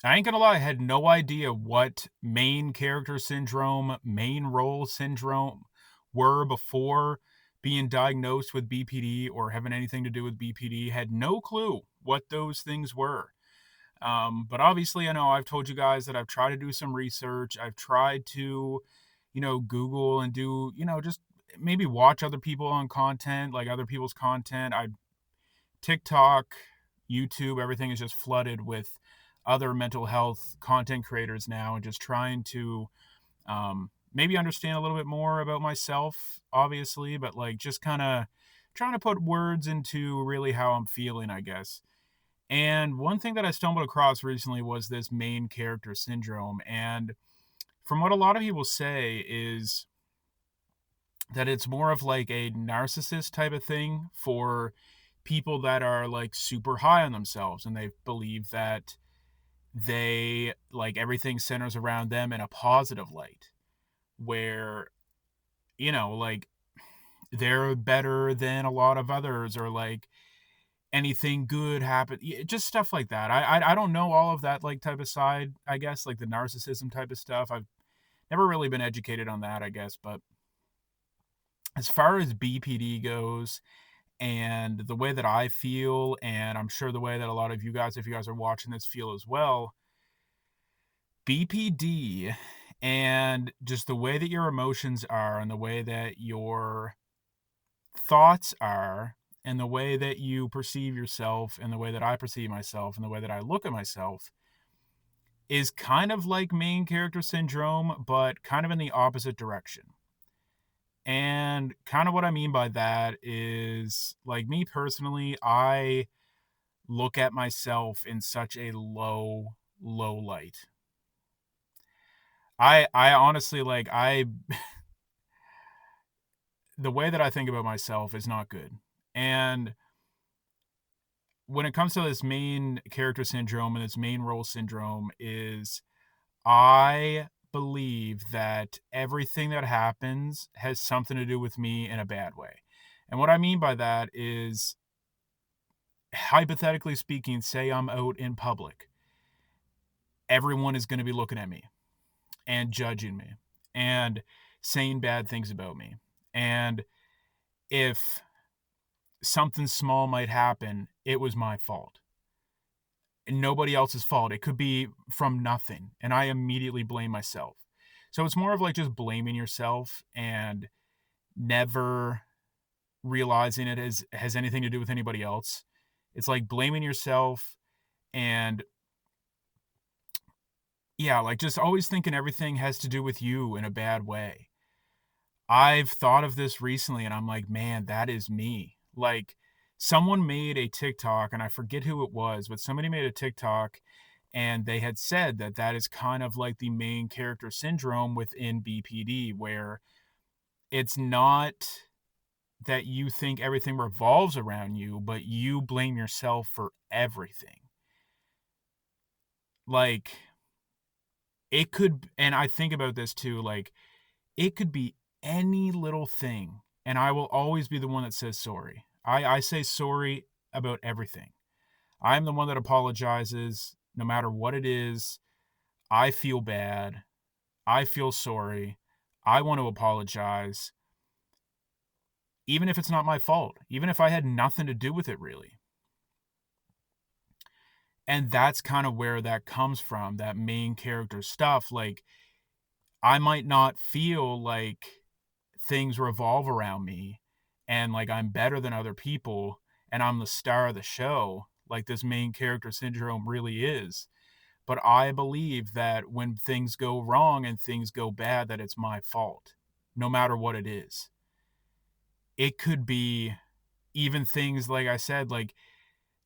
I ain't gonna lie, I had no idea what main character syndrome, main role syndrome were before being diagnosed with BPD or having anything to do with BPD. Had no clue what those things were. But obviously, I know I've told you guys that I've tried to do some research. I've tried to, Google and do, just maybe watch other people on content, like other people's content. TikTok, YouTube, everything is just flooded with other mental health content creators now, and just trying to maybe understand a little bit more about myself, obviously, but like just kind of trying to put words into really how I'm feeling, I guess. And one thing that I stumbled across recently was this main character syndrome. And from what a lot of people say is that it's more of like a narcissist type of thing for people that are like super high on themselves, and they believe that they like everything centers around them in a positive light, where, like they're better than a lot of others, or like anything good happen, just stuff like that. I don't know all of that like type of side, I guess, like the narcissism type of stuff. I've never really been educated on that, I guess. But as far as BPD goes, and the way that I feel, and I'm sure the way that a lot of you guys, if you guys are watching this, feel as well, BPD and just the way that your emotions are, and the way that your thoughts are, and the way that you perceive yourself, and the way that I perceive myself, and the way that I look at myself is kind of like main character syndrome, but kind of in the opposite direction. And kind of what I mean by that is, like, me personally, I look at myself in such a low light. I honestly, like, I the way that I think about myself is not good. And when it comes to this main character syndrome and this main role syndrome is, I believe that everything that happens has something to do with me in a bad way. And what I mean by that is, hypothetically speaking, say I'm out in public, everyone is going to be looking at me and judging me and saying bad things about me. And if something small might happen, it was my fault. And nobody else's fault. It could be from nothing. And I immediately blame myself. So it's more of like just blaming yourself and never realizing it has anything to do with anybody else. It's like blaming yourself, and yeah, like just always thinking everything has to do with you in a bad way. I've thought of this recently, and I'm like, man, that is me. Like, someone made a TikTok, and I forget who it was, but somebody made a TikTok, and they had said that that is kind of like the main character syndrome within BPD, where it's not that you think everything revolves around you, but you blame yourself for everything. Like, it could, and I think about this too, like, it could be any little thing, and I will always be the one that says sorry. I say sorry about everything. I'm the one that apologizes no matter what it is. I feel bad. I feel sorry. I want to apologize, even if it's not my fault, even if I had nothing to do with it, really. And that's kind of where that comes from, that main character stuff. Like, I might not feel like things revolve around me and like I'm better than other people and I'm the star of the show, like this main character syndrome really is. But I believe that when things go wrong and things go bad, that it's my fault, no matter what it is. It could be even things, like I said, like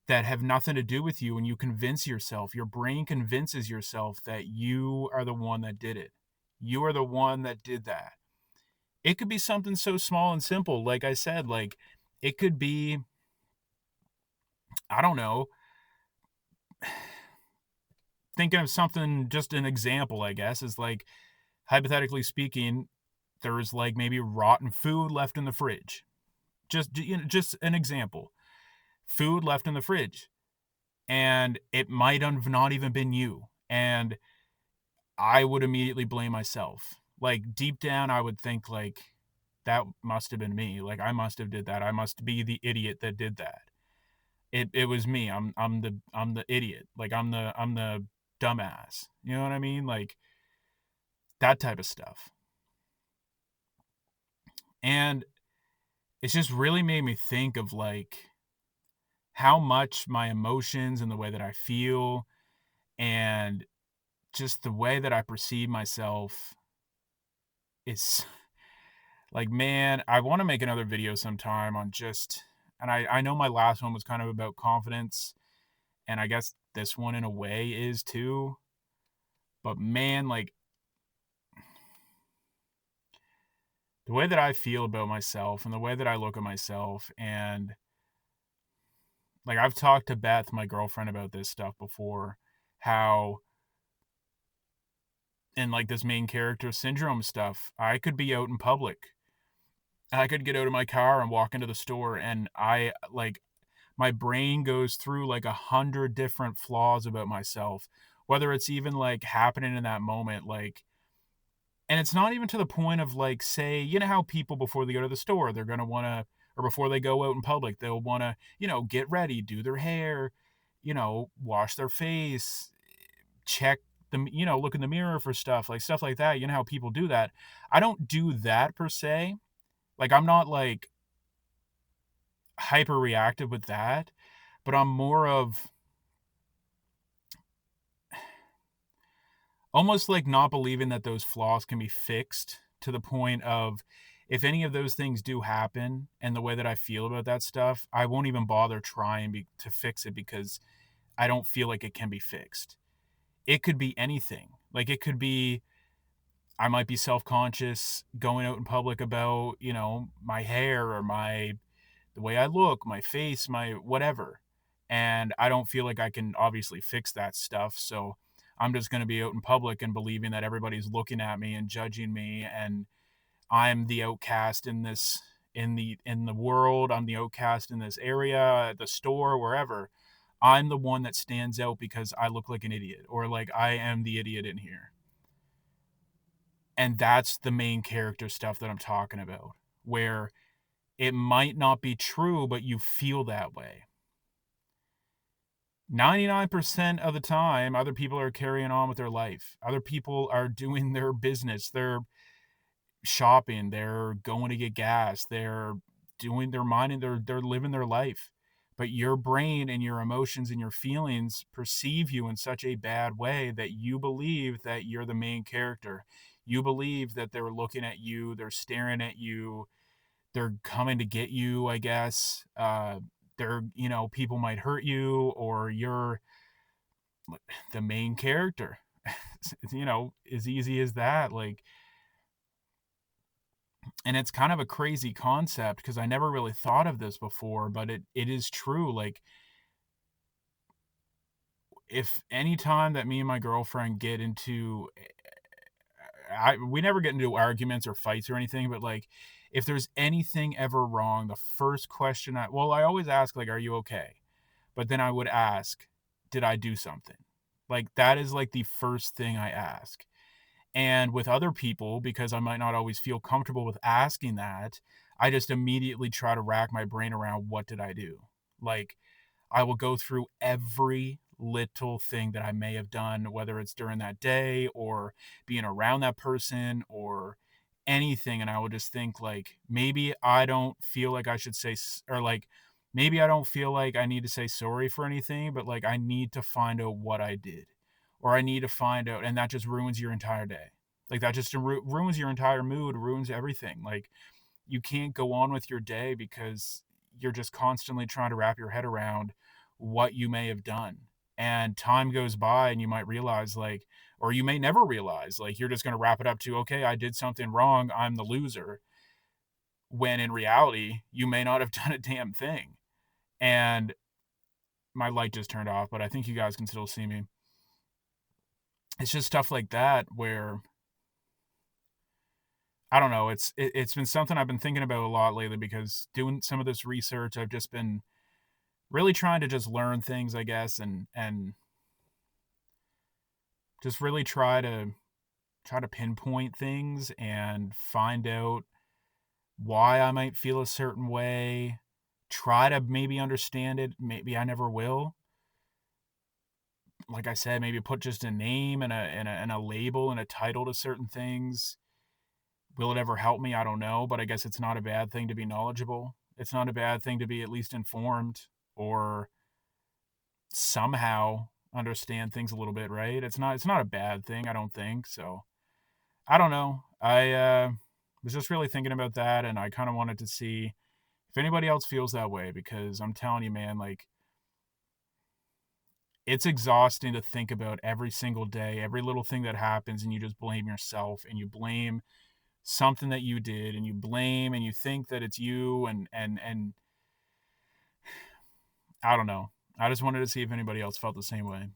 that have nothing to do with you, and you convince yourself, your brain convinces yourself that you are the one that did it. You are the one that did that. It could be something so small and simple, like I said, like, it could be, I don't know, thinking of something, just an example, I guess, is like, hypothetically speaking, there's, like, maybe rotten food left in the fridge. Just an example. Food left in the fridge, and it might have not even been you, And I would immediately blame myself. Like, deep down, I would think, like, that must have been me. Like, I must have did that. I must be the idiot that did that. It was me. I'm the idiot. Like, I'm the dumbass. You know what I mean? Like, that type of stuff. And it's just really made me think of, like, how much my emotions and the way that I feel and just the way that I perceive myself is like, man, I wanna make another video sometime on just and I know my last one was kind of about confidence, and I guess this one in a way is too, but man, like, the way that I feel about myself and the way that I look at myself and, like, I've talked to Beth, my girlfriend, about this stuff before, how in, like, this main character syndrome stuff, I could be out in public. I could get out of my car and walk into the store, and my brain goes through like 100 different flaws about myself, whether it's even like happening in that moment, like, and it's not even to the point of like, say, you know how people before they go to the store, they're going to want to, or before they go out in public, they'll want to, get ready, do their hair, wash their face, check them, look in the mirror for stuff like that. You know how people do that. I don't do that per se. Like, I'm not like hyper reactive with that, but I'm more of almost like not believing that those flaws can be fixed to the point of if any of those things do happen and the way that I feel about that stuff, I won't even bother trying to fix it because I don't feel like it can be fixed. It could be anything. Like, it could be I might be self-conscious going out in public about, my hair or the way I look, my face, my whatever. And I don't feel like I can obviously fix that stuff. So I'm just going to be out in public and believing that everybody's looking at me and judging me and I'm the outcast in the world, I'm the outcast in this area, at the store, wherever. I'm the one that stands out because I look like an idiot or like I am the idiot in here. And that's the main character stuff that I'm talking about, where it might not be true, but you feel that way. 99% of the time, other people are carrying on with their life. Other people are doing their business. They're shopping, they're going to get gas, they're doing their minding, they're living their life. But your brain and your emotions and your feelings perceive you in such a bad way that you believe that you're the main character. You believe that they're looking at you, they're staring at you, they're coming to get you, I guess. People might hurt you or you're the main character. As easy as that. Like, and it's kind of a crazy concept because I never really thought of this before, but it is true. Like, if any time that me and my girlfriend get into we never get into arguments or fights or anything, but like if there's anything ever wrong, the first question I always ask, like, are you okay? But then I would ask, did I do something? Like, that is like the first thing I ask. And with other people, because I might not always feel comfortable with asking that, I just immediately try to rack my brain around what did I do? Like, I will go through every little thing that I may have done, whether it's during that day or being around that person or anything. And I will just think, like, maybe I don't feel like I should or like, maybe I don't feel like I need to say sorry for anything, but like, I need to find out what I did or I need to find out. And that just ruins your entire day. Like, that just ruins your entire mood, ruins everything. Like, you can't go on with your day because you're just constantly trying to wrap your head around what you may have done. And time goes by and you might realize, like, or you may never realize, like, you're just going to wrap it up to, okay, I did something wrong, I'm the loser. When in reality, you may not have done a damn thing. And my light just turned off, but I think you guys can still see me. It's just stuff like that where I don't know. It's been something I've been thinking about a lot lately because doing some of this research, I've just been really trying to just learn things, I guess, and just really try to pinpoint things and find out why I might feel a certain way, try to maybe understand it, maybe I never will. Like I said, maybe put just a name and a label and a title to certain things. Will it ever help me? I don't know, but I guess it's not a bad thing to be knowledgeable. It's not a bad thing to be at least informed or somehow understand things a little bit, right? It's not a bad thing, I don't think. So, I don't know. I was just really thinking about that and I kind of wanted to see if anybody else feels that way because I'm telling you, man, like it's exhausting to think about every single day, every little thing that happens, and you just blame yourself and you blame something that you did and you blame and you think that it's you and I don't know. I just wanted to see if anybody else felt the same way.